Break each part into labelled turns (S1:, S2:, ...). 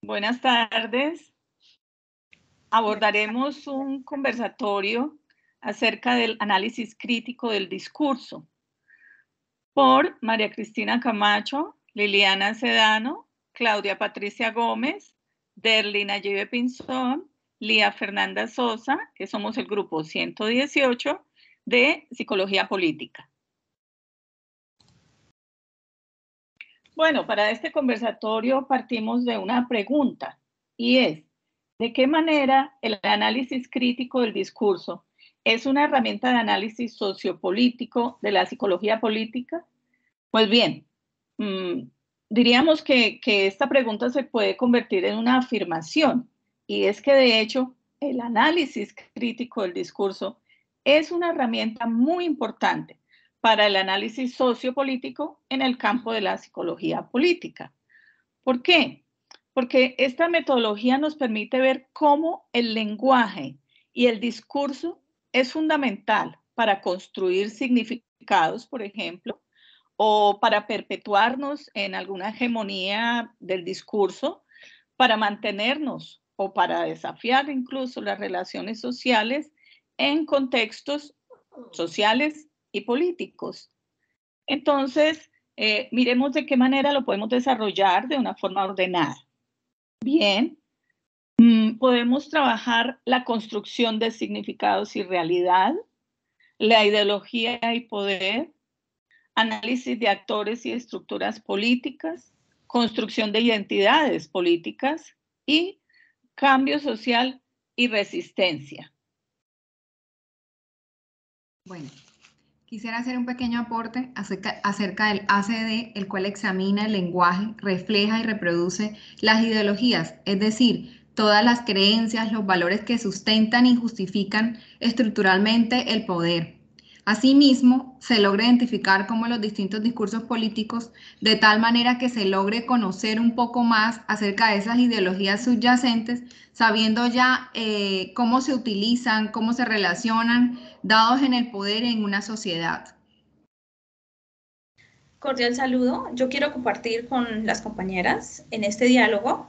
S1: Buenas tardes. Abordaremos un conversatorio acerca del análisis crítico del discurso por María Cristina Camacho, Liliana Sedano, Claudia Patricia Gómez, Derlina Yive Pinzón, Lía Fernanda Sosa, que somos el grupo 118 de Psicología Política. Bueno, para este conversatorio partimos de una pregunta y es, ¿de qué manera el análisis crítico del discurso es una herramienta de análisis sociopolítico de la psicología política? Pues bien, diríamos que esta pregunta se puede convertir en una afirmación y es que de hecho el análisis crítico del discurso es una herramienta muy importante para el análisis sociopolítico en el campo de la psicología política. ¿Por qué? Porque esta metodología nos permite ver cómo el lenguaje y el discurso es fundamental para construir significados, por ejemplo, o para perpetuarnos en alguna hegemonía del discurso, para mantenernos o para desafiar incluso las relaciones sociales en contextos sociales y políticos. Entonces, miremos de qué manera lo podemos desarrollar de una forma ordenada. Bien, podemos trabajar la construcción de significados y realidad, la ideología y poder, análisis de actores y estructuras políticas, construcción de identidades políticas y cambio social y resistencia.
S2: Bueno, quisiera hacer un pequeño aporte acerca del ACD, el cual examina el lenguaje, refleja y reproduce las ideologías, es decir, todas las creencias, los valores que sustentan y justifican estructuralmente el poder. Asimismo, se logra identificar cómo los distintos discursos políticos, de tal manera que se logre conocer un poco más acerca de esas ideologías subyacentes, sabiendo ya cómo se utilizan, cómo se relacionan, dados en el poder en una sociedad.
S3: Cordial saludo. Yo quiero compartir con las compañeras en este diálogo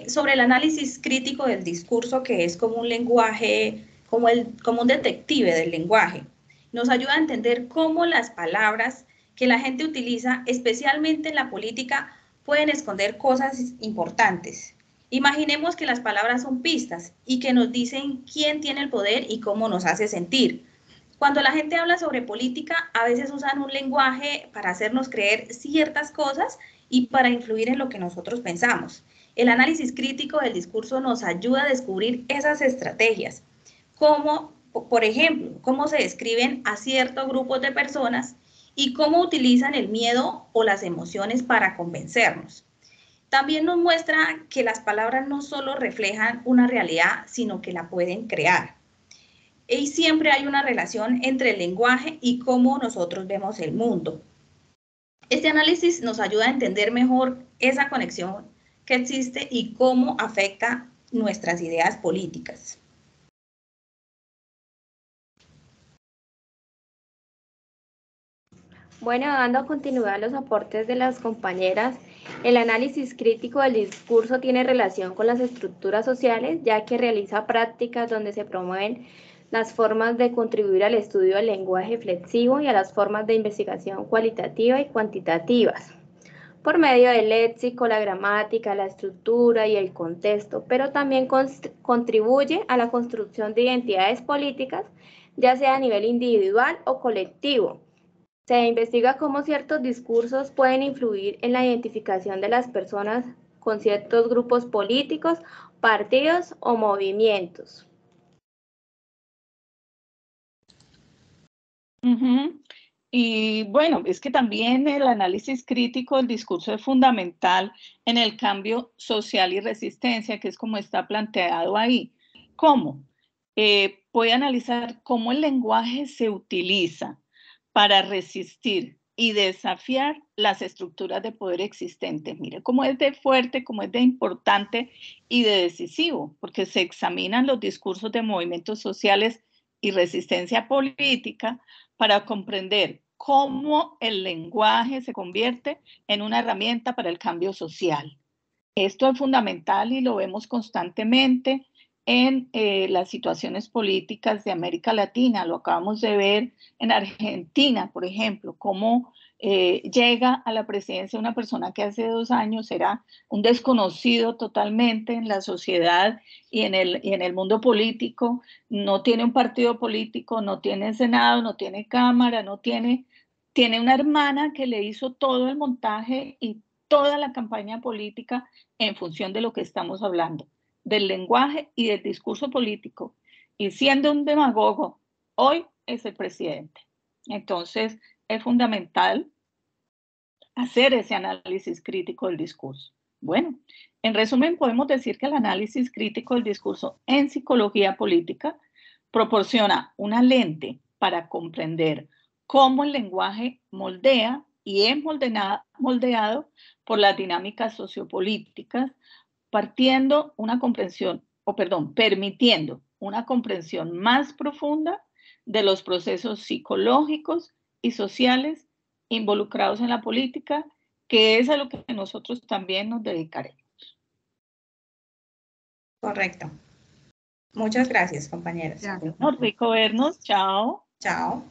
S3: sobre el análisis crítico del discurso, que es como un lenguaje, como un detective del lenguaje. Nos ayuda a entender cómo las palabras que la gente utiliza, especialmente en la política, pueden esconder cosas importantes. Imaginemos que las palabras son pistas y que nos dicen quién tiene el poder y cómo nos hace sentir. Cuando la gente habla sobre política, a veces usan un lenguaje para hacernos creer ciertas cosas y para influir en lo que nosotros pensamos. El análisis crítico del discurso nos ayuda a descubrir esas estrategias, como, por ejemplo, cómo se describen a ciertos grupos de personas y cómo utilizan el miedo o las emociones para convencernos. También nos muestra que las palabras no solo reflejan una realidad, sino que la pueden crear. Y siempre hay una relación entre el lenguaje y cómo nosotros vemos el mundo. Este análisis nos ayuda a entender mejor esa conexión que existe y cómo afecta nuestras ideas políticas.
S4: Bueno, dando continuidad a los aportes de las compañeras, el análisis crítico del discurso tiene relación con las estructuras sociales, ya que realiza prácticas donde se promueven las formas de contribuir al estudio del lenguaje flexivo y a las formas de investigación cualitativa y cuantitativas, por medio del léxico, la gramática, la estructura y el contexto, pero también contribuye a la construcción de identidades políticas, ya sea a nivel individual o colectivo. Se investiga cómo ciertos discursos pueden influir en la identificación de las personas con ciertos grupos políticos, partidos o movimientos.
S1: Y bueno, es que también el análisis crítico del discurso es fundamental en el cambio social y resistencia, que es como está planteado ahí. ¿Cómo? Puede analizar cómo el lenguaje se utiliza para resistir y desafiar las estructuras de poder existentes. Mire cómo es de fuerte, cómo es de importante y de decisivo, porque se examinan los discursos de movimientos sociales y resistencia política para comprender cómo el lenguaje se convierte en una herramienta para el cambio social. Esto es fundamental y lo vemos constantemente en las situaciones políticas de América Latina. Lo acabamos de ver en Argentina, por ejemplo, cómo llega a la presidencia una persona que hace 2 años era un desconocido totalmente en la sociedad y en el mundo político. No tiene un partido político, no tiene Senado, no tiene Cámara, tiene una hermana que le hizo todo el montaje y toda la campaña política en función de lo que estamos hablando, del lenguaje y del discurso político. Y siendo un demagogo, hoy es el presidente. Entonces, es fundamental hacer ese análisis crítico del discurso. Bueno, en resumen, podemos decir que el análisis crítico del discurso en psicología política proporciona una lente para comprender cómo el lenguaje moldea y es moldeado por las dinámicas sociopolíticas, permitiendo una comprensión más profunda de los procesos psicológicos y sociales involucrados en la política, que es a lo que nosotros también nos dedicaremos.
S3: Correcto. Muchas gracias, compañeras.
S1: Bueno, rico vernos. Chao.
S3: Chao.